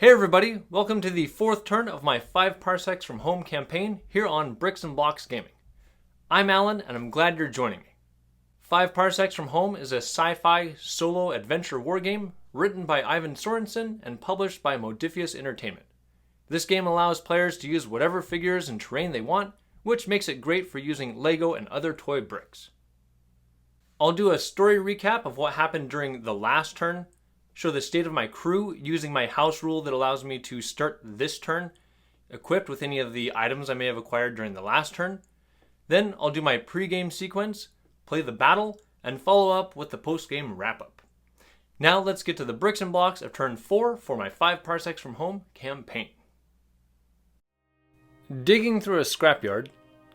Hey everybody, welcome to the fourth turn of my 5 Parsecs from Home campaign here on Bricks and Blocks Gaming. I'm Alan and I'm glad you're joining me. 5 Parsecs from Home is a sci-fi solo adventure wargame written by Ivan Sorensen and published by Modiphius Entertainment. This game allows players to use whatever figures and terrain they want, which makes it great for using Lego and other toy bricks. I'll do a story recap of what happened during the last turn, show the state of my crew using my house rule that allows me to start this turn equipped with any of the items I may have acquired during the last turn. Then I'll do my pre-game sequence, play the battle, and follow up with the post-game wrap-up. Now let's get to the bricks and blocks of turn 4 for my 5 Parsecs from Home campaign. Digging through a scrapyard,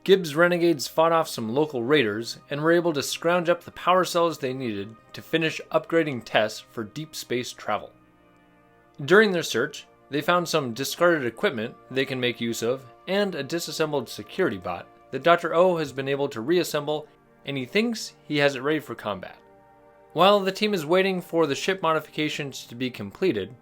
Gibbs Renegades fought off some local raiders and were able to scrounge up the power cells they needed to finish upgrading Tess for deep space travel. During their search, they found some discarded equipment they can make use of and a disassembled security bot that Dr. O has been able to reassemble, and he thinks he has it ready for combat. While the team is waiting for the ship modifications to be completed,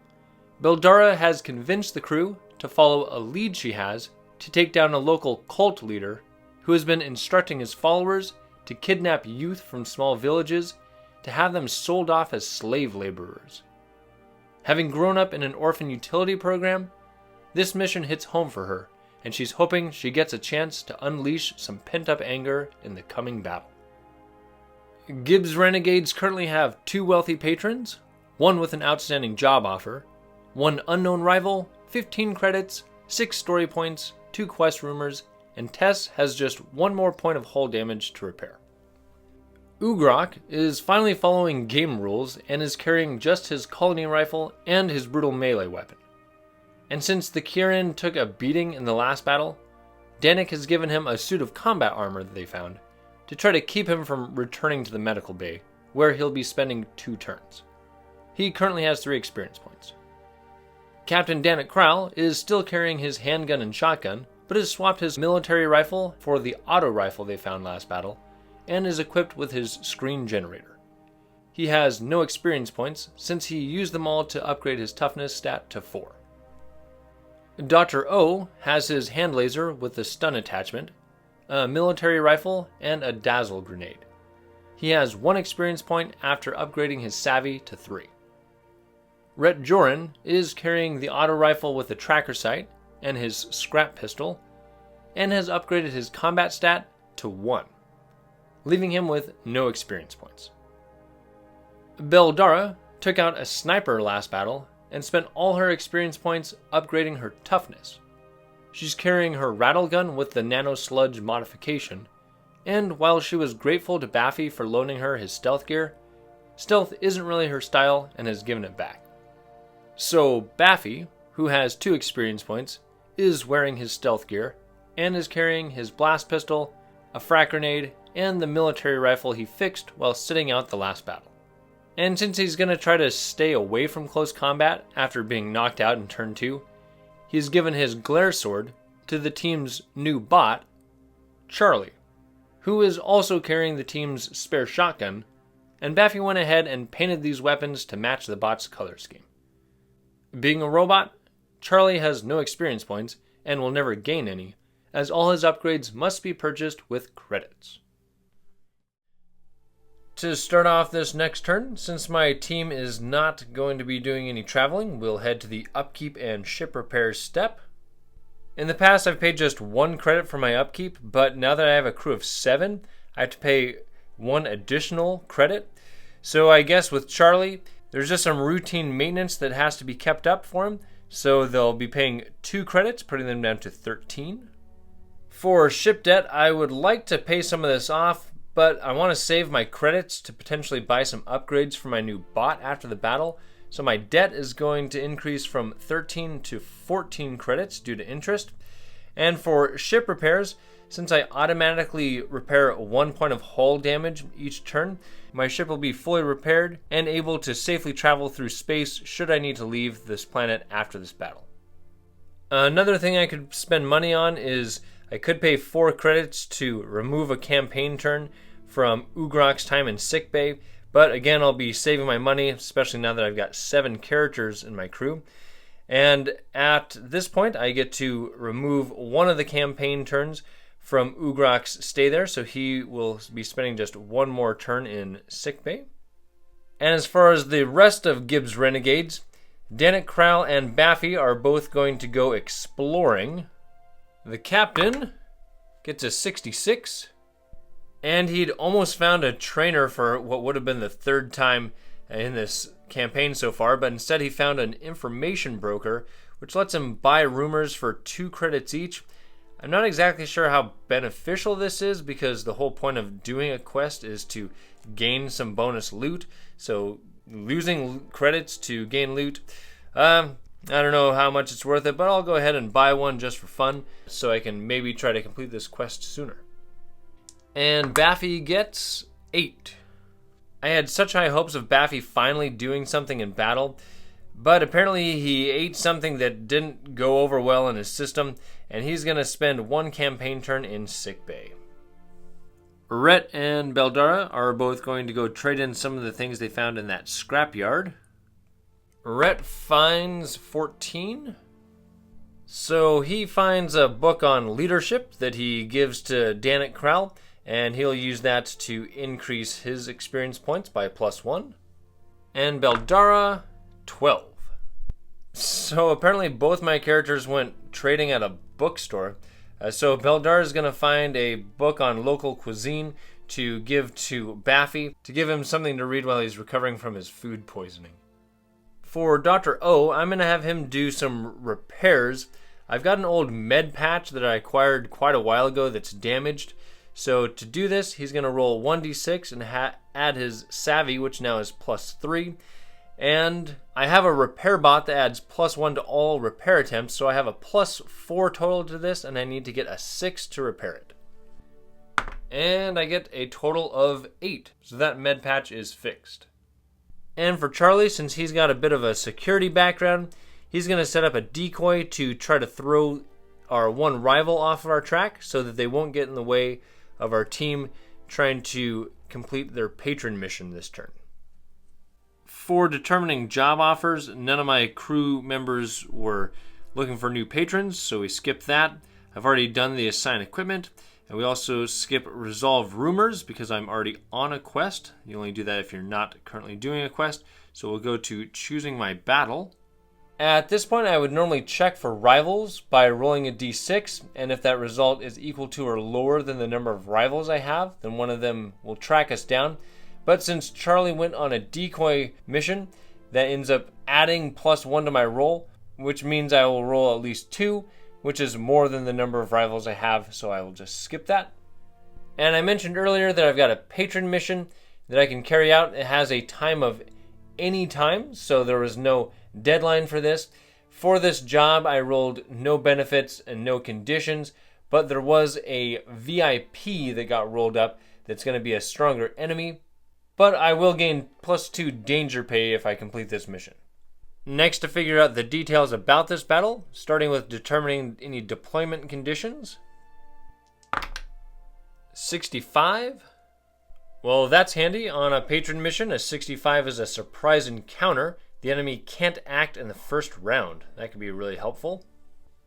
Beldara has convinced the crew to follow a lead she has to take down a local cult leader who has been instructing his followers to kidnap youth from small villages to have them sold off as slave laborers. Having grown up in an orphan utility program, this mission hits home for her, and she's hoping she gets a chance to unleash some pent-up anger in the coming battle. Gibbs Renegades currently have 2 wealthy patrons, one with an outstanding job offer, 1 unknown rival, 15 credits, 6 story points, 2 quest rumors, and Tess has just 1 more point of hull damage to repair. Ugrok is finally following game rules and is carrying just his colony rifle and his brutal melee weapon. And since the Kirin took a beating in the last battle, Danik has given him a suit of combat armor that they found to try to keep him from returning to the medical bay, where he'll be spending 2 turns. He currently has 3 experience points. Captain Danik Kral is still carrying his handgun and shotgun, but has swapped his military rifle for the auto rifle they found last battle, and is equipped with his screen generator. He has no experience points, since he used them all to upgrade his toughness stat to 4. Dr. O has his hand laser with the stun attachment, a military rifle, and a dazzle grenade. He has 1 experience point after upgrading his savvy to 3. Rhett Joran is carrying the auto rifle with the tracker sight and his scrap pistol, and has upgraded his combat stat to 1, leaving him with no experience points. Beldara took out a sniper last battle and spent all her experience points upgrading her toughness. She's carrying her rattle gun with the nano sludge modification, and while she was grateful to Baffy for loaning her his stealth gear, stealth isn't really her style and has given it back. So Baffy, who has 2 experience points, is wearing his stealth gear and is carrying his blast pistol, a frag grenade, and the military rifle he fixed while sitting out the last battle. And since he's going to try to stay away from close combat after being knocked out in turn 2, he's given his glare sword to the team's new bot, Charlie, who is also carrying the team's spare shotgun, and Baffy went ahead and painted these weapons to match the bot's color scheme. Being a robot, Charlie has no experience points and will never gain any, as all his upgrades must be purchased with credits. To start off this next turn, since my team is not going to be doing any traveling, we'll head to the upkeep and ship repair step. In the past, I've paid just 1 credit for my upkeep, but now that I have a crew of 7, I have to pay 1 additional credit. So I guess with Charlie, there's just some routine maintenance that has to be kept up for him, so they'll be paying 2 credits, putting them down to 13. For ship debt, I would like to pay some of this off, but I want to save my credits to potentially buy some upgrades for my new bot after the battle, so my debt is going to increase from 13 to 14 credits due to interest. And for ship repairs, since I automatically repair 1 point of hull damage each turn, my ship will be fully repaired and able to safely travel through space should I need to leave this planet after this battle. Another thing I could spend money on is I could pay 4 credits to remove a campaign turn from Ugrok's time in sickbay, but again I'll be saving my money, especially now that I've got 7 characters in my crew. And at this point, I get to remove one of the campaign turns from Ugrak's stay there, so he will be spending just one more turn in sickbay. And as far as the rest of Gibbs' renegades, Danik, Kral, and Baffy are both going to go exploring. The captain gets a 66, and he'd almost found a trainer for what would have been the third time in this campaign so far, but instead he found an information broker, which lets him buy rumors for 2 credits each. I'm not exactly sure how beneficial this is, because the whole point of doing a quest is to gain some bonus loot, so losing credits to gain loot, I don't know how much it's worth it, but I'll go ahead and buy one just for fun, so I can maybe try to complete this quest sooner. And Baffy gets 8. I had such high hopes of Baffy finally doing something in battle, but apparently he ate something that didn't go over well in his system, and he's going to spend 1 campaign turn in sickbay. Rhett and Beldara are both going to go trade in some of the things they found in that scrapyard. Rhett finds 14. So he finds a book on leadership that he gives to Danik Kral, and he'll use that to increase his experience points by +1. And Beldara, 12. So apparently both my characters went trading at a bookstore. So Beldar is going to find a book on local cuisine to give to Baffy, to give him something to read while he's recovering from his food poisoning. For Dr. O, I'm going to have him do some repairs. I've got an old med patch that I acquired quite a while ago that's damaged. So to do this, he's going to roll 1d6 and add his savvy, which now is +3. And I have a repair bot that adds +1 to all repair attempts, so I have a +4 total to this, and I need to get a 6 to repair it. And I get a total of 8, so that med patch is fixed. And for Charlie, since he's got a bit of a security background, he's going to set up a decoy to try to throw our one rival off of our track so that they won't get in the way of our team trying to complete their patron mission this turn. For determining job offers, none of my crew members were looking for new patrons, so we skipped that. I've already done the assign equipment, and we also skip resolve rumors because I'm already on a quest. You only do that if you're not currently doing a quest. So we'll go to choosing my battle. At this point, I would normally check for rivals by rolling a d6, and if that result is equal to or lower than the number of rivals I have, then one of them will track us down. But since Charlie went on a decoy mission, that ends up adding +1 to my roll, which means I will roll at least 2, which is more than the number of rivals I have, so I will just skip that. And I mentioned earlier that I've got a patron mission that I can carry out. It has a time of any time, so there was no deadline for this. For this job, I rolled no benefits and no conditions, but there was a VIP that got rolled up that's going to be a stronger enemy. But I will gain +2 danger pay if I complete this mission. Next, to figure out the details about this battle, starting with determining any deployment conditions. 65. Well, that's handy. On a patron mission, a 65 is a surprise encounter. The enemy can't act in the first round. That could be really helpful.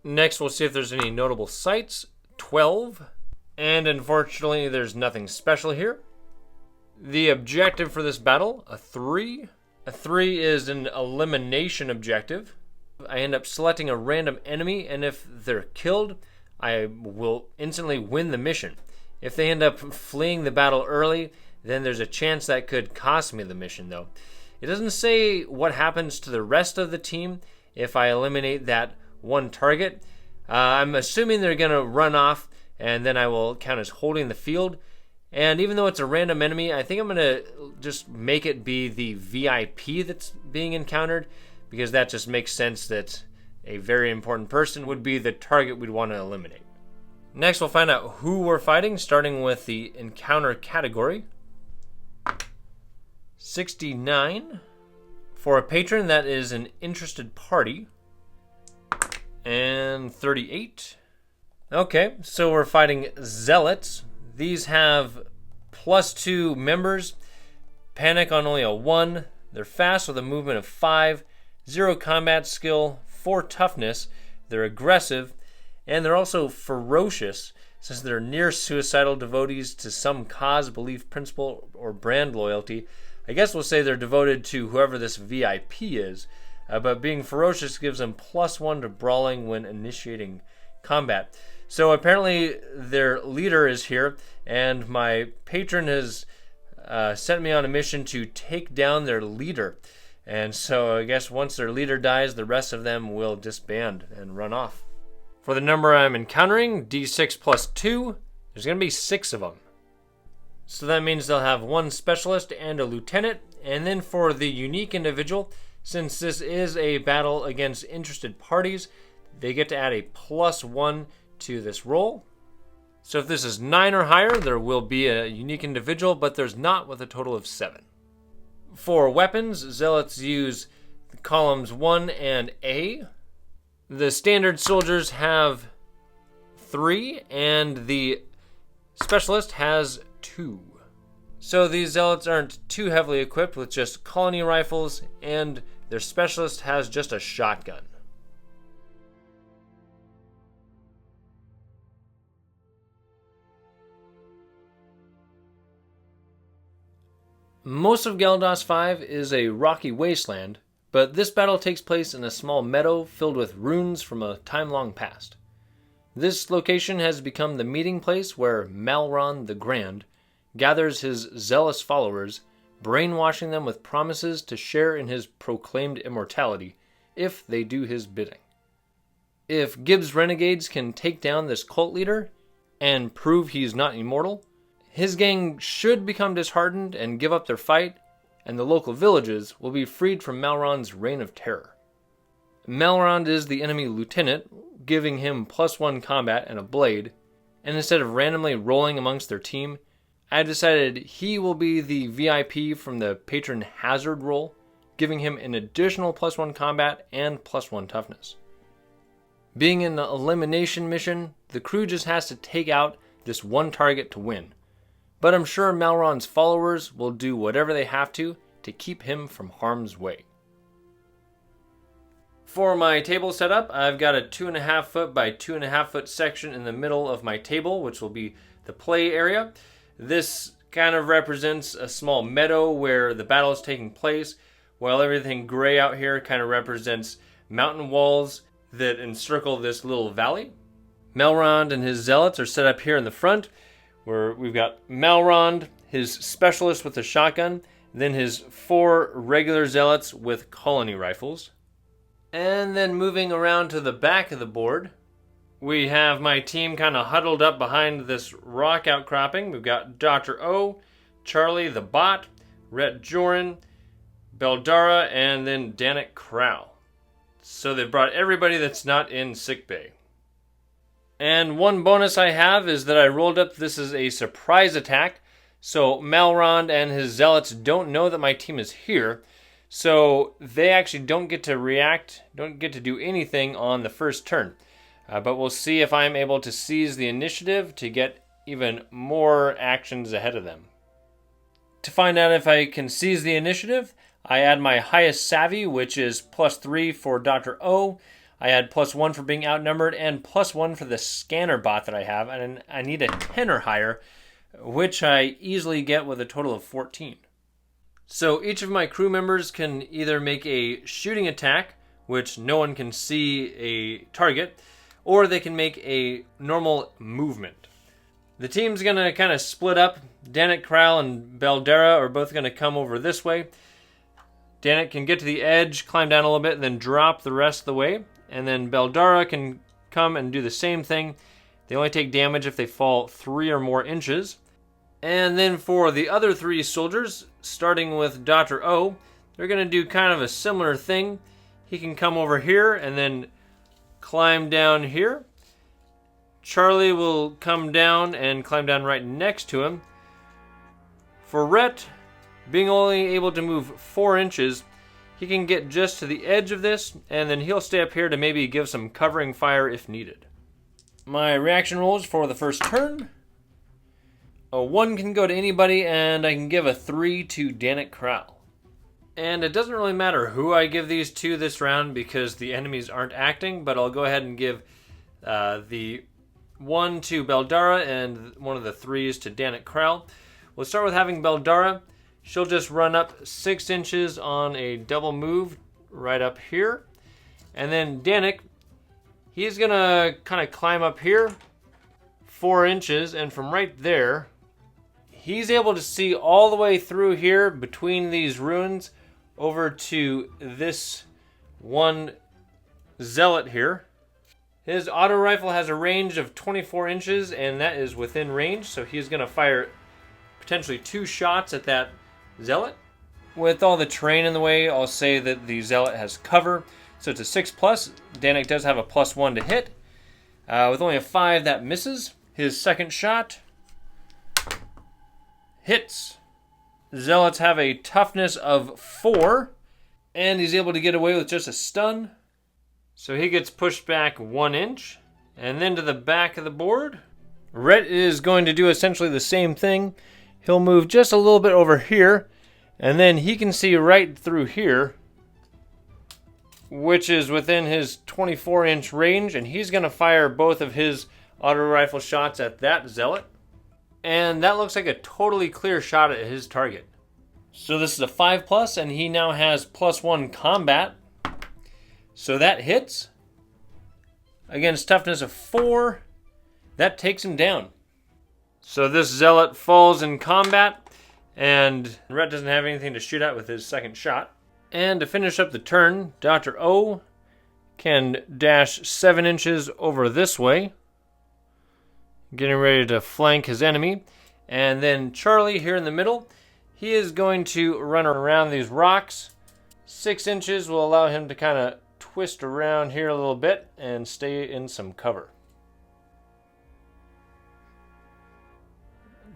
Next, we'll see if there's any notable sights. 12. And unfortunately, there's nothing special here. The objective for this battle, a 3. A 3 is an elimination objective. I end up selecting a random enemy, and if they're killed, I will instantly win the mission. If they end up fleeing the battle early, then there's a chance that could cost me the mission, though. It doesn't say what happens to the rest of the team if I eliminate that one target. I'm assuming they're going to run off, and then I will count as holding the field. And even though it's a random enemy, I think I'm going to just make it be the VIP that's being encountered, because that just makes sense that a very important person would be the target we'd want to eliminate. Next, we'll find out who we're fighting, starting with the encounter category. 69. For a patron, that is an interested party. And 38. Okay, so we're fighting zealots. These have +2 members, panic on only a 1, they're fast with a movement of 5, 0 combat skill, 4 toughness, they're aggressive, and they're also ferocious, since they're near suicidal devotees to some cause, belief, principle, or brand loyalty. I guess we'll say they're devoted to whoever this VIP is, but being ferocious gives them +1 to brawling when initiating combat. So apparently their leader is here, and my patron has sent me on a mission to take down their leader. And so I guess once their leader dies, the rest of them will disband and run off. For the number I'm encountering, D6 plus 2, there's going to be 6 of them. So that means they'll have 1 specialist and a lieutenant. And then for the unique individual, since this is a battle against interested parties, they get to add a +1 to this roll. So if this is 9 or higher, there will be a unique individual, but there's not with a total of 7. For weapons, zealots use columns 1 and A. The standard soldiers have 3, and the specialist has 2. So these zealots aren't too heavily equipped with just colony rifles, and their specialist has just a shotgun. Most of Galdos 5 is a rocky wasteland, but this battle takes place in a small meadow filled with ruins from a time long past. This location has become the meeting place where Malron the Grand gathers his zealous followers, brainwashing them with promises to share in his proclaimed immortality if they do his bidding. If Gibbs' renegades can take down this cult leader and prove he's not immortal, his gang should become disheartened and give up their fight, and the local villages will be freed from Malron's reign of terror. Malron is the enemy lieutenant, giving him +1 combat and a blade, and instead of randomly rolling amongst their team, I decided he will be the VIP from the patron hazard roll, giving him an additional +1 combat and +1 toughness. Being an elimination mission, the crew just has to take out this one target to win. But I'm sure Malron's followers will do whatever they have to keep him from harm's way. For my table setup, I've got a 2.5 foot by 2.5 foot section in the middle of my table, which will be the play area. This kind of represents a small meadow where the battle is taking place, while everything gray out here kind of represents mountain walls that encircle this little valley. Malron and his zealots are set up here in the front, where we've got Malron, his specialist with a shotgun, then his 4 regular zealots with colony rifles. And then moving around to the back of the board, we have my team kind of huddled up behind this rock outcropping. We've got Dr. O, Charlie the Bot, Rhett Joran, Beldara, and then Danik Kral. So they've brought everybody that's not in sickbay. And one bonus I have is that I rolled up this is a surprise attack, so Malron and his zealots don't know that my team is here, so they actually don't get to react, don't get to do anything on the first turn. But we'll see if I'm able to seize the initiative to get even more actions ahead of them. To find out if I can seize the initiative, I add my highest savvy, which is +3 for Dr. O. I add +1 for being outnumbered and +1 for the scanner bot that I have, and I need a 10 or higher, which I easily get with a total of 14. So each of my crew members can either make a shooting attack, which no one can see a target, or they can make a normal movement. The team's going to kind of split up. Danik, Kral, and Beldara are both going to come over this way. Danik can get to the edge, climb down a little bit, and then drop the rest of the way. And then Beldara can come and do the same thing. They only take damage if they fall 3 or more inches. And then for the other 3 soldiers, starting with Dr. O, they're going to do kind of a similar thing. He can come over here and then climb down here. Charlie will come down and climb down right next to him. For Rhett, being only able to move 4 inches, he can get just to the edge of this, and then he'll stay up here to maybe give some covering fire if needed. My reaction rolls for the first turn. A 1 can go to anybody, and I can give a 3 to Danik Kral. And it doesn't really matter who I give these to this round because the enemies aren't acting, but I'll go ahead and give the 1 to Beldara and one of the 3s to Danik Kral. We'll start with having Beldara. She'll just run up 6 inches on a double move right up here. And then Danik, he's going to kind of climb up here 4 inches, and from right there, he's able to see all the way through here between these ruins over to this one zealot here. His auto rifle has a range of 24 inches, and that is within range, so he's going to fire potentially 2 shots at that zealot. With all the terrain in the way, I'll say that the zealot has cover, so it's a 6+. Danik does have a +1 to hit. With only a 5, that misses. His second shot hits. Zealots have a toughness of 4, and he's able to get away with just a stun. So he gets pushed back 1 inch, and then to the back of the board. Rhett is going to do essentially the same thing. He'll move just a little bit over here, and then he can see right through here, which is within his 24-inch range, and he's going to fire both of his auto rifle shots at that zealot. And that looks like a totally clear shot at his target. So this is a 5+, and he now has +1 combat. So that hits. Against toughness of 4, that takes him down. So this zealot falls in combat, and Rhett doesn't have anything to shoot at with his second shot. And to finish up the turn, Dr. O can dash 7 inches over this way, getting ready to flank his enemy. And then Charlie here in the middle, he is going to run around these rocks. 6 inches will allow him to kind of twist around here a little bit and stay in some cover.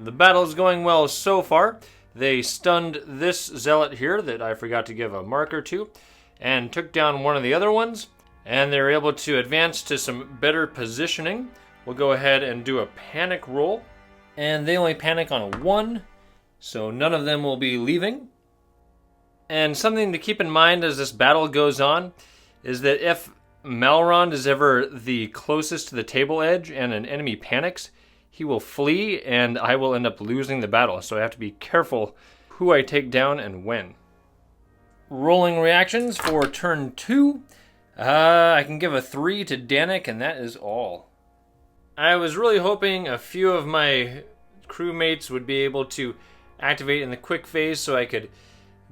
The battle is going well so far. They stunned this zealot here that I forgot to give a marker to, and took down one of the other ones, and they're able to advance to some better positioning. We'll go ahead and do a panic roll, and they only panic on a 1, so none of them will be leaving. And something to keep in mind as this battle goes on is that if Malrond is ever the closest to the table edge and an enemy panics, he will flee and I will end up losing the battle, so I have to be careful who I take down and when. Rolling reactions for turn 2. I can give a 3 to Danik, and that is all. I was really hoping a few of my crewmates would be able to activate in the quick phase so I could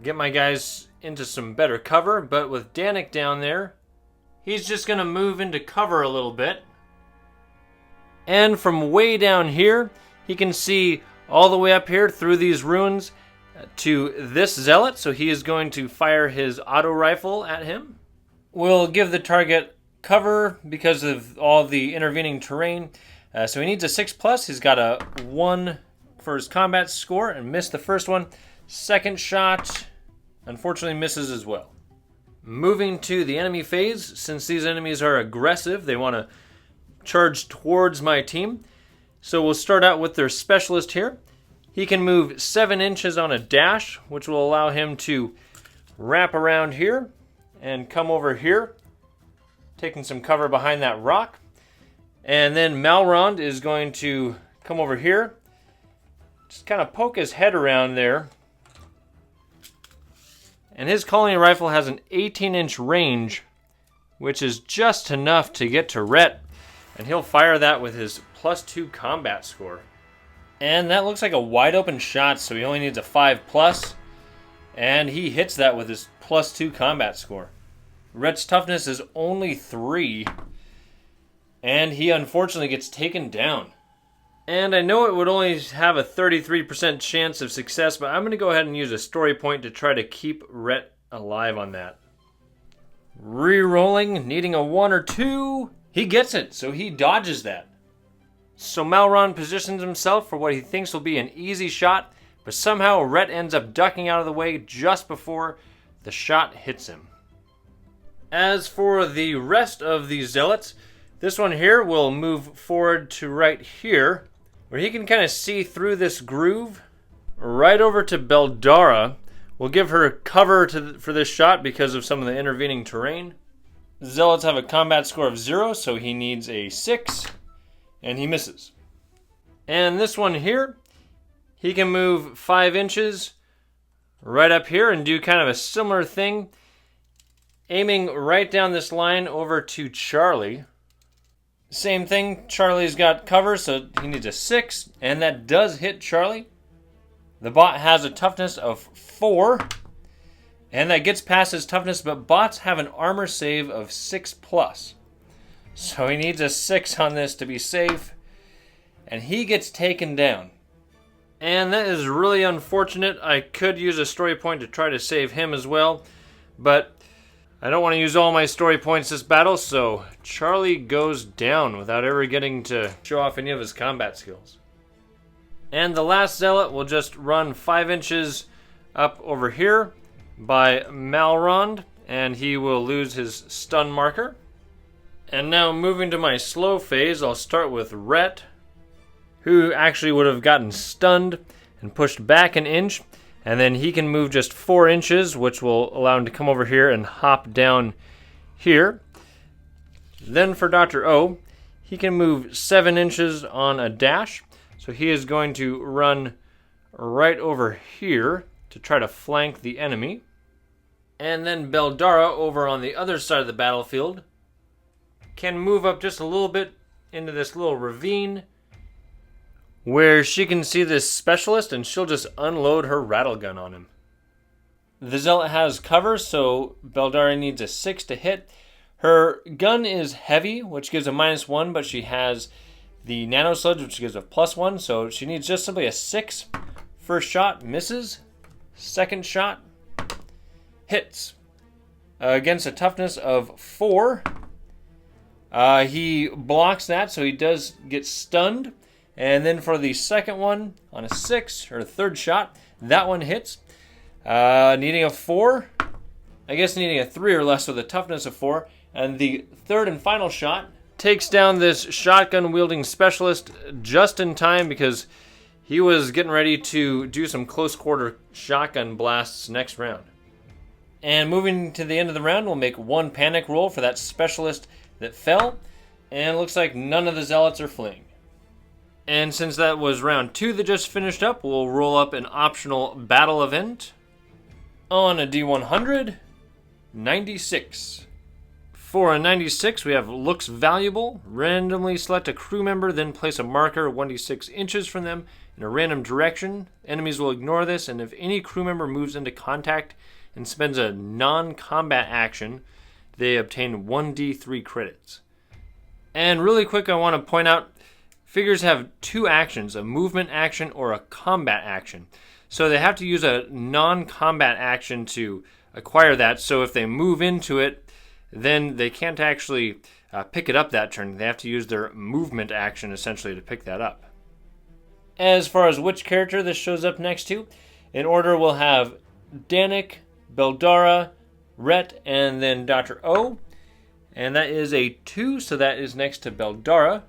get my guys into some better cover, but with Danik down there, he's just going to move into cover a little bit. And from way down here, he can see all the way up here through these ruins to this zealot, so he is going to fire his auto rifle at him. We'll give the target cover because of all the intervening terrain. So he needs a 6+. He's got a 1 for his combat score and missed the first one. Second shot, unfortunately, misses as well. Moving to the enemy phase, since these enemies are aggressive, they want to charge towards my team. So we'll start out with their specialist here. He can move 7 inches on a dash, which will allow him to wrap around here and come over here, taking some cover behind that rock. And then Malrond is going to come over here, just kind of poke his head around there. And his colony rifle has an 18-inch range, which is just enough to get to Rhett. And he'll fire that with his +2 combat score. And that looks like a wide open shot, so he only needs a 5+. And he hits that with his +2 combat score. Rhett's toughness is only 3. And he unfortunately gets taken down. And I know it would only have a 33% chance of success, but I'm going to go ahead and use a story point to try to keep Rhett alive on that. Re-rolling, needing a 1 or 2. He gets it, so he dodges that. So Malrond positions himself for what he thinks will be an easy shot, but somehow Rhett ends up ducking out of the way just before the shot hits him. As for the rest of these zealots, this one here will move forward to right here, where he can kind of see through this groove, right over to Beldara, We'll give her cover for this shot because of some of the intervening terrain. Zealots have a combat score of 0, so he needs a 6, and he misses. And this one here, he can move 5 inches right up here and do kind of a similar thing, aiming right down this line over to Charlie. Same thing, Charlie's got cover, so he needs a 6, and that does hit Charlie. The bot has a toughness of 4, and that gets past his toughness, but bots have an armor save of 6+. So he needs a 6 on this to be safe, and he gets taken down. And that is really unfortunate. I could use a story point to try to save him as well, but I don't want to use all my story points this battle, so Charlie goes down without ever getting to show off any of his combat skills. And the last zealot will just run 5 inches up over here by Malrond, and he will lose his stun marker. And now moving to my slow phase, I'll start with Rhett, who actually would have gotten stunned and pushed back an inch, and then he can move just 4 inches, which will allow him to come over here and hop down here. Then for Dr. O, he can move 7 inches on a dash, so he is going to run right over here to try to flank the enemy. And then Beldara, over on the other side of the battlefield, can move up just a little bit into this little ravine where she can see this specialist, and she'll just unload her rattle gun on him. The zealot has cover, so Beldara needs a 6 to hit. Her gun is heavy, which gives a -1, but she has the nano sludge, which gives a +1, so she needs just simply a 6. First shot misses. Second shot hits. Against a toughness of 4. He blocks that, so he does get stunned. And then for the second one, on a 6, or third shot, that one hits. Needing a 4. I guess needing a 3 or less with a toughness of 4. And the third and final shot takes down this shotgun-wielding specialist just in time, because he was getting ready to do some close-quarter shotgun blasts next round. And moving to the end of the round, we'll make 1 panic roll for that specialist that fell. And it looks like none of the zealots are fleeing. And since that was round 2 that just finished up, we'll roll up an optional battle event. On a D100, 96. For a 96, we have looks valuable. Randomly select a crew member, then place a marker 1d6 inches from them in a random direction. Enemies will ignore this, and if any crew member moves into contact and spends a non-combat action, they obtain 1d3 credits. And really quick, I want to point out, figures have 2 actions, a movement action or a combat action. So they have to use a non-combat action to acquire that, so if they move into it, then they can't actually pick it up that turn. They have to use their movement action essentially to pick that up. As far as which character this shows up next to, in order we'll have Danik, Beldara, Rhett, and then Dr. O. And that is a 2, so that is next to Beldara.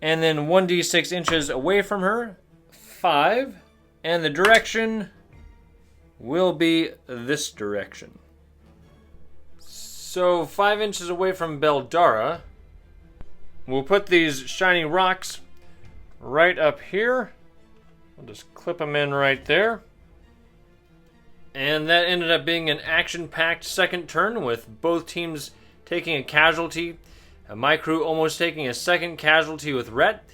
And then 1d6 inches away from her, 5. And the direction will be this direction. So 5 inches away from Beldara, we'll put these shiny rocks right up here. I'll just clip them in right there. And that ended up being an action-packed second turn with both teams taking a casualty. My crew almost taking a second casualty with Rhett.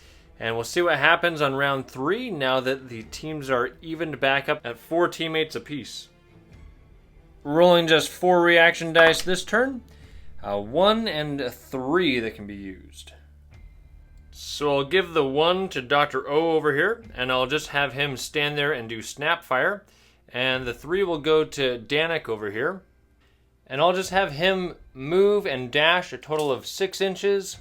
And we'll see what happens on round 3 now that the teams are evened back up at 4 teammates apiece. Rolling just 4 reaction dice this turn. 1 and a 3 that can be used. So I'll give the 1 to Dr. O over here, and I'll just have him stand there and do snap fire. And the 3 will go to Danik over here. And I'll just have him move and dash a total of 6 inches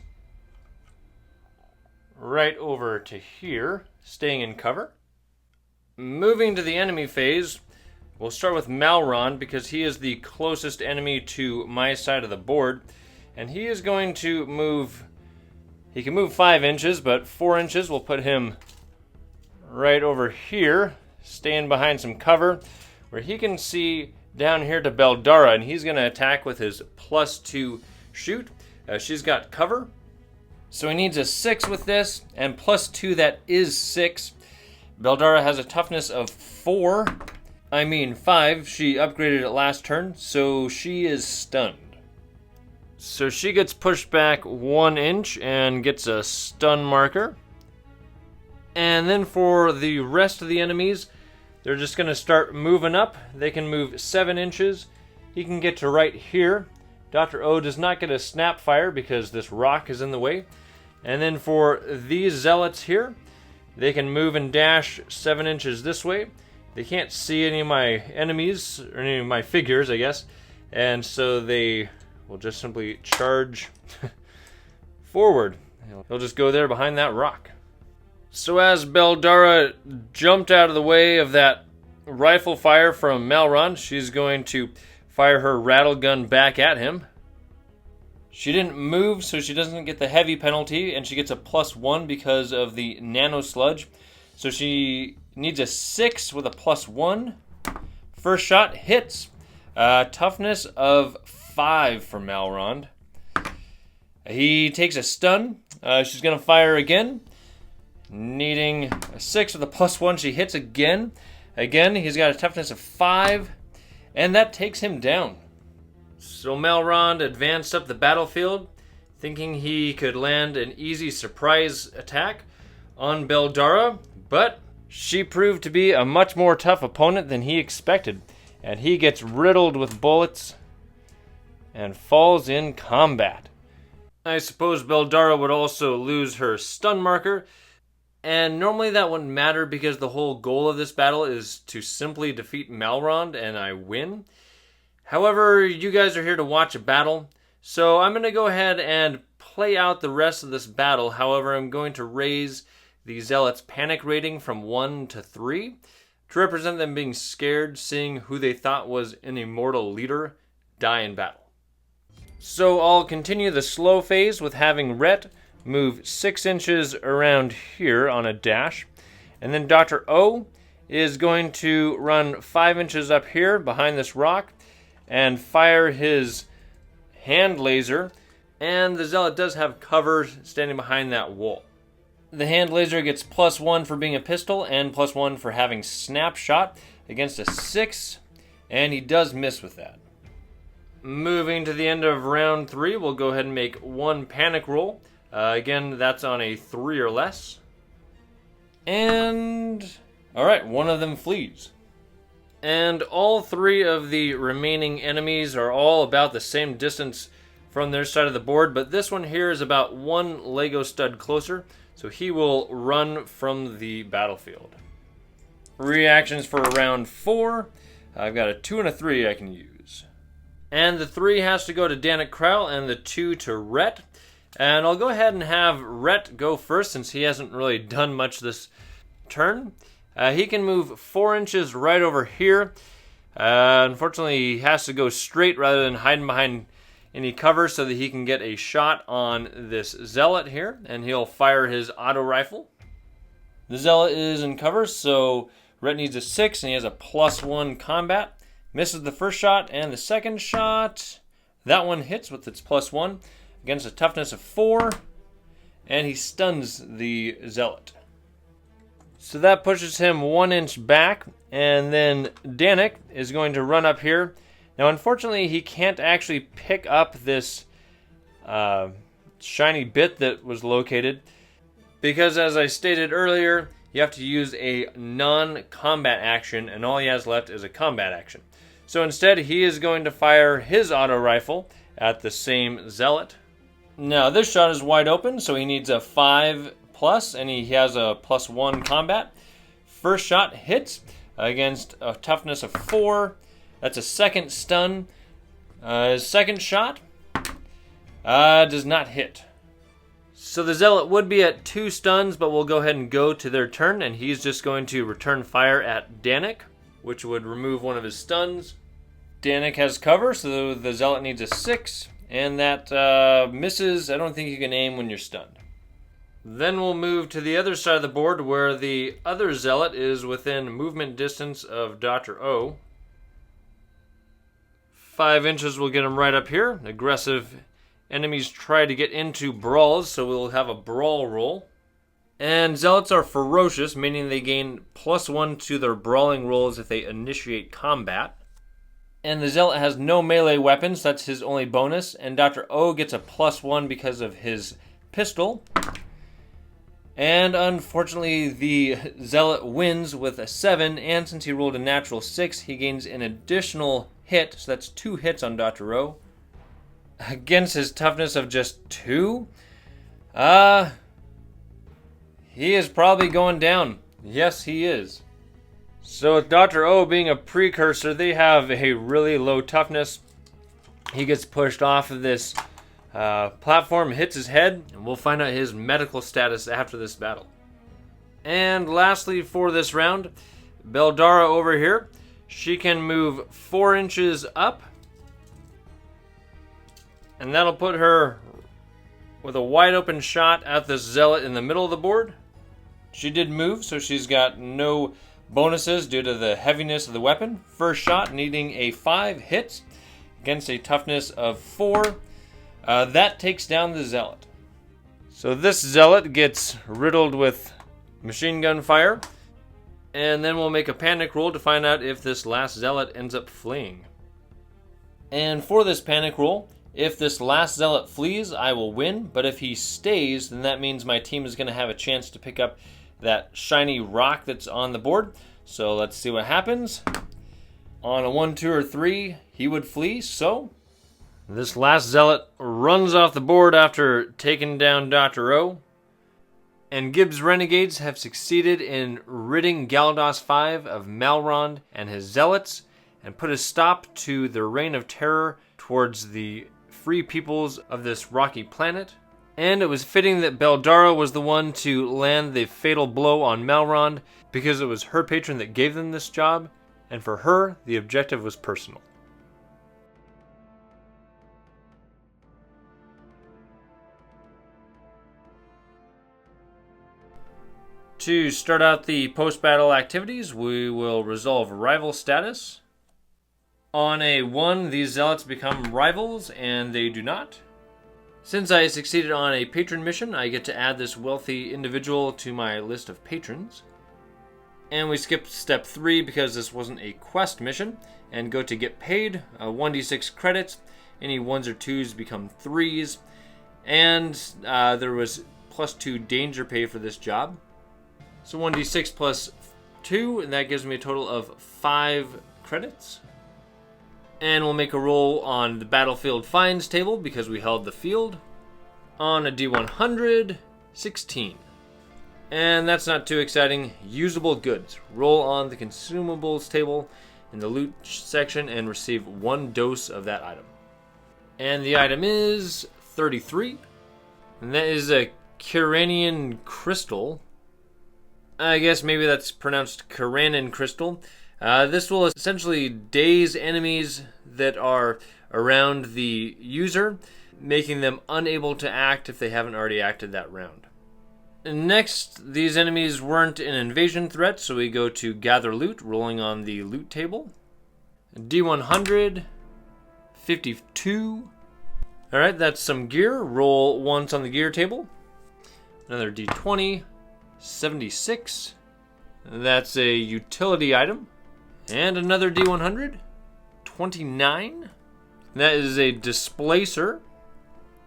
right over to here, staying in cover. Moving to the enemy phase, we'll start with Malron because he is the closest enemy to my side of the board. And he is going to move, he can move 5 inches, but 4 inches will put him right over here, staying behind some cover. where he can see down here to Beldara, and he's going to attack with his +2 shoot. She's got cover, so he needs a 6 with this, and +2, that is 6. Beldara has a toughness of 5. She upgraded it last turn, so she is stunned. So she gets pushed back 1 inch and gets a stun marker. And then for the rest of the enemies, they're just going to start moving up. They can move 7 inches. He can get to right here. Dr. O does not get a snap fire because this rock is in the way. And then for these zealots here, they can move and dash 7 inches this way. They can't see any of my enemies, or any of my figures, I guess. And so they will just simply charge forward. He'll just go there behind that rock. So as Beldara jumped out of the way of that rifle fire from Malron, she's going to fire her rattle gun back at him. She didn't move, so she doesn't get the heavy penalty, and she gets a +1 because of the nano sludge. So she needs a 6 with a +1. First shot hits. Toughness of 5 for Malron. He takes a stun. She's going to fire again. Needing a 6 with a +1, she hits again. Again, he's got a toughness of 5, and that takes him down. So Malron advanced up the battlefield, thinking he could land an easy surprise attack on Beldara, but she proved to be a much more tough opponent than he expected, and he gets riddled with bullets and falls in combat. I suppose Beldara would also lose her stun marker, and normally that wouldn't matter because the whole goal of this battle is to simply defeat Malron and I win. However, you guys are here to watch a battle, so I'm going to go ahead and play out the rest of this battle. However, I'm going to raise the Zealots' panic rating from 1 to 3 to represent them being scared, seeing who they thought was an immortal leader die in battle. So I'll continue the slow phase with having Rhett move 6 inches around here on a dash. And then Dr. O is going to run 5 inches up here behind this rock and fire his hand laser. And the Zealot does have cover standing behind that wall. The hand laser gets +1 for being a pistol and +1 for having snapshot against a 6. And he does miss with that. Moving to the end of round 3, we'll go ahead and make 1 panic roll. Again, that's on a 3 or less. And alright, one of them flees. And all 3 of the remaining enemies are all about the same distance from their side of the board, but this one here is about 1 Lego stud closer, so he will run from the battlefield. Reactions for round 4. I've got a 2 and a 3 I can use. And the 3 has to go to Danik Kral and the 2 to Rhett. And I'll go ahead and have Rhett go first since he hasn't really done much this turn. He can move 4 inches right over here. Unfortunately, he has to go straight rather than hiding behind any cover so that he can get a shot on this Zealot here. And he'll fire his auto rifle. The Zealot is in cover, so Rhett needs a 6 and he has a +1 combat. Misses the first shot and the second shot. That one hits with its +1. Against a toughness of 4, and he stuns the Zealot. So that pushes him 1 inch back, and then Danik is going to run up here. Now, unfortunately, he can't actually pick up this shiny bit that was located, because as I stated earlier, you have to use a non-combat action, and all he has left is a combat action. So instead, he is going to fire his auto rifle at the same Zealot. Now this shot is wide open, so he needs a 5+, and he has a +1 combat. First shot hits against a toughness of 4. That's a second stun. His second shot does not hit. So the Zealot would be at 2 stuns, but we'll go ahead and go to their turn, and he's just going to return fire at Danik, which would remove one of his stuns. Danik has cover, so the Zealot needs a 6. And that misses. I don't think you can aim when you're stunned. Then we'll move to the other side of the board where the other Zealot is within movement distance of Dr. O. 5 inches will get him right up here. Aggressive enemies try to get into brawls, so we'll have a brawl roll. And zealots are ferocious, meaning they gain +1 to their brawling rolls if they initiate combat. And the zealot has no melee weapons, that's his only bonus. And Dr. O gets a +1 because of his pistol. And unfortunately, the zealot wins with a 7, and since he rolled a natural 6, he gains an additional hit, so that's 2 hits on Dr. O. Against his toughness of just 2, he is probably going down. Yes, he is. So with Dr. O being a precursor, they have a really low toughness. He gets pushed off of this platform, hits his head, and we'll find out his medical status after this battle. And lastly for this round, Beldara over here, she can move 4 inches up, and that'll put her with a wide open shot at this zealot in the middle of the board. She did move, so she's got no bonuses due to the heaviness of the weapon. First shot needing a 5 hits against a toughness of 4. That takes down the zealot. So this zealot gets riddled with machine gun fire, and then we'll make a panic roll to find out if this last zealot ends up fleeing. And for this panic roll, if this last zealot flees, I will win, but if he stays, then that means my team is going to have a chance to pick up that shiny rock that's on the board. So let's see what happens. On a 1, 2, or 3, he would flee, so this last zealot runs off the board after taking down Dr. O. And Gibbs' renegades have succeeded in ridding Galdos V of Malrond and his zealots, and put a stop to the reign of terror towards the free peoples of this rocky planet. And it was fitting that Beldara was the one to land the fatal blow on Malrond, because it was her patron that gave them this job, and for her, the objective was personal. To start out the post-battle activities, we will resolve rival status. On a 1, these zealots become rivals, and they do not. Since I succeeded on a patron mission, I get to add this wealthy individual to my list of patrons. And we skip step 3 because this wasn't a quest mission, and go to get paid, 1d6 credits. Any 1s or 2s become 3s, and there was +2 danger pay for this job. So 1d6 plus 2, and that gives me a total of 5 credits. And we'll make a roll on the battlefield finds table because we held the field. On a d100, 16. And that's not too exciting. Usable goods. Roll on the consumables table in the loot section and receive 1 dose of that item. And the item is 33. And that is a Kiranian crystal. I guess maybe that's pronounced Kiranin crystal. This will essentially daze enemies that are around the user, making them unable to act if they haven't already acted that round. Next, these enemies weren't an invasion threat, so we go to gather loot, rolling on the loot table. D100, 52. Alright, that's some gear. Roll once on the gear table. Another D20, 76. That's a utility item. And another D100, 29. That is a displacer.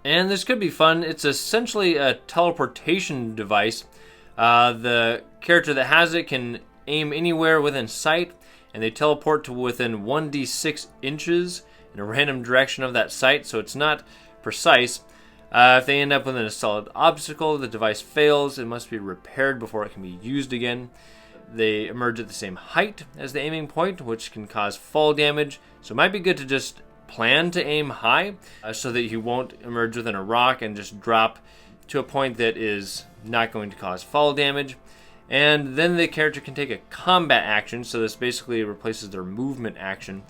And this could be fun. It's essentially a teleportation device. The character that has it can aim anywhere within sight, and they teleport to within 1d6 inches in a random direction of that sight, so it's not precise. If they end up within a solid obstacle, the device fails. It must be repaired before it can be used again. They emerge at the same height as the aiming point, which can cause fall damage, so it might be good to just plan to aim high so that you won't emerge within a rock and just drop to a point that is not going to cause fall damage. And then the character can take a combat action, so this basically replaces their movement action.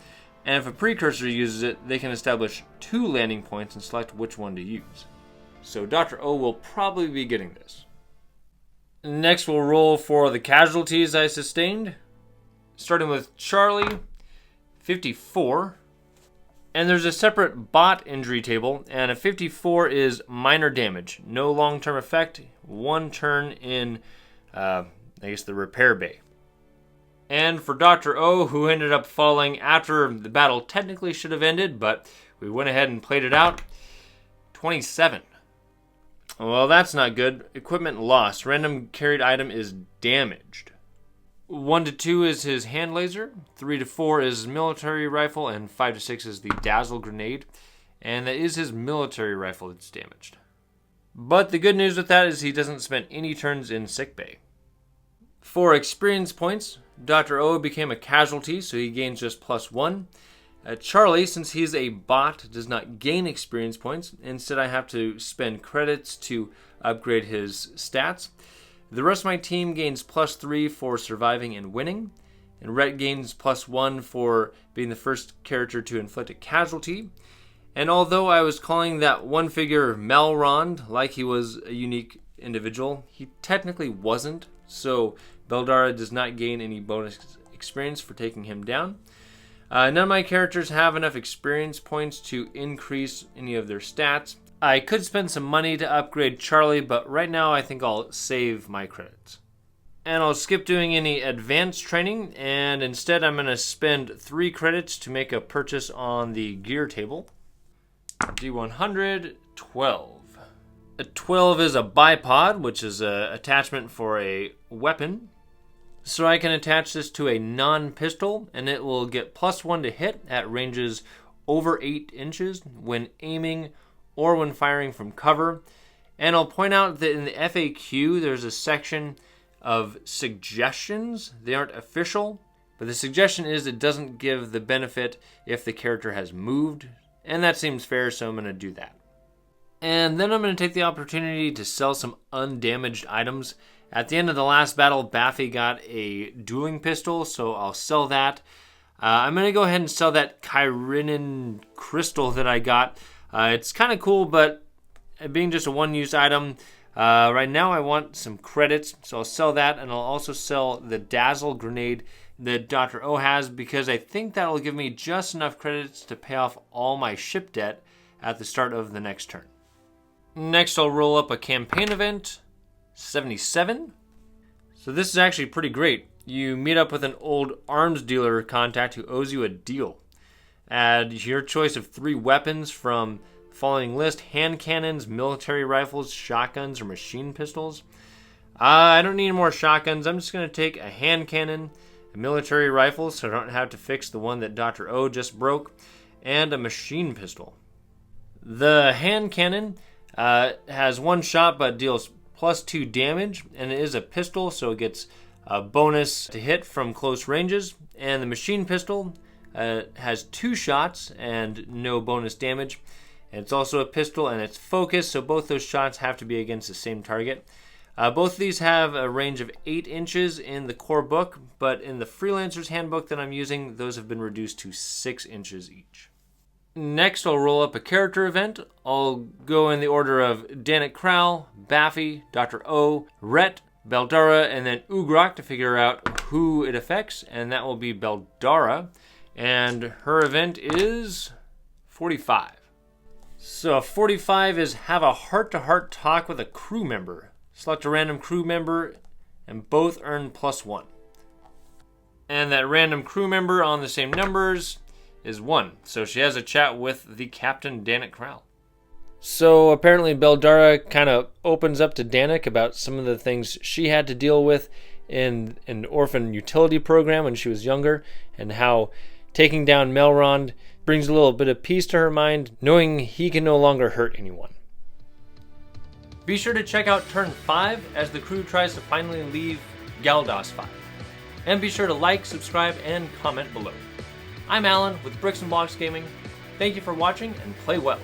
And if a precursor uses it, they can establish 2 landing points and select which one to use. So Dr. O will probably be getting this. Next we'll roll for the casualties I sustained. Starting with Charlie, 54. And there's a separate bot injury table, and a 54 is minor damage. No long-term effect, 1 turn in, I guess, the repair bay. And for Dr. O, who ended up falling after the battle technically should have ended, but we went ahead and played it out, 27. Well, that's not good. Equipment lost. Random carried item is damaged. 1 to 2 is his hand laser, 3 to 4 is his military rifle, and 5 to 6 is the dazzle grenade. And that is his military rifle that's damaged. But the good news with that is he doesn't spend any turns in sickbay. For experience points, Dr. O became a casualty, so he gains just +1. Charlie, since he's a bot, does not gain experience points. Instead, I have to spend credits to upgrade his stats. The rest of my team gains +3 for surviving and winning. And Rhett gains +1 for being the first character to inflict a casualty. And although I was calling that one figure Melrond like he was a unique individual, he technically wasn't. So Beldara does not gain any bonus experience for taking him down. None of my characters have enough experience points to increase any of their stats. I could spend some money to upgrade Charlie, but right now I think I'll save my credits. And I'll skip doing any advanced training, and instead I'm going to spend 3 credits to make a purchase on the gear table. D100, 12. A 12 is a bipod, which is an attachment for a weapon. So I can attach this to a non-pistol, and it will get +1 to hit at ranges over 8 inches when aiming or when firing from cover. And I'll point out that in the FAQ, there's a section of suggestions. They aren't official, but the suggestion is it doesn't give the benefit if the character has moved, and that seems fair, so I'm going to do that. And then I'm going to take the opportunity to sell some undamaged items. At the end of the last battle, Baffy got a dueling pistol, so I'll sell that. I'm going to go ahead and sell that Kyrinin crystal that I got. It's kind of cool, but being just a one-use item, right now I want some credits, so I'll sell that, and I'll also sell the dazzle grenade that Dr. O has, because I think that will give me just enough credits to pay off all my ship debt at the start of the next turn. Next, I'll roll up a campaign event, 77. So this is actually pretty great. You meet up with an old arms dealer contact who owes you a deal. Add your choice of 3 weapons from the following list: hand cannons, military rifles, shotguns, or machine pistols. I don't need more shotguns. I'm just going to take a hand cannon, a military rifle so I don't have to fix the one that Dr. O just broke, and a machine pistol. The hand cannon has 1 shot but deals +2 damage, and it is a pistol, so it gets a bonus to hit from close ranges. And the machine pistol has 2 shots and no bonus damage. And it's also a pistol and it's focused, so both those shots have to be against the same target. Both of these have a range of 8 inches in the core book, but in the Freelancer's Handbook that I'm using, those have been reduced to 6 inches each. Next, I'll roll up a character event. I'll go in the order of Danik, Kral, Baffy, Dr. O, Rhett, Beldara, and then Ugrak to figure out who it affects, and that will be Beldara. And her event is 45. So 45 is have a heart-to-heart talk with a crew member. Select a random crew member, and both earn +1. And that random crew member on the same numbers is 1. So she has a chat with the Captain Danik Kral. So apparently Beldara kind of opens up to Danik about some of the things she had to deal with in an orphan utility program when she was younger, and how taking down Melrond brings a little bit of peace to her mind, knowing he can no longer hurt anyone. Be sure to check out Turn 5 as the crew tries to finally leave Galdos 5. And be sure to like, subscribe, and comment below. I'm Alan with Bricks and Blocks Gaming. Thank you for watching, and play well.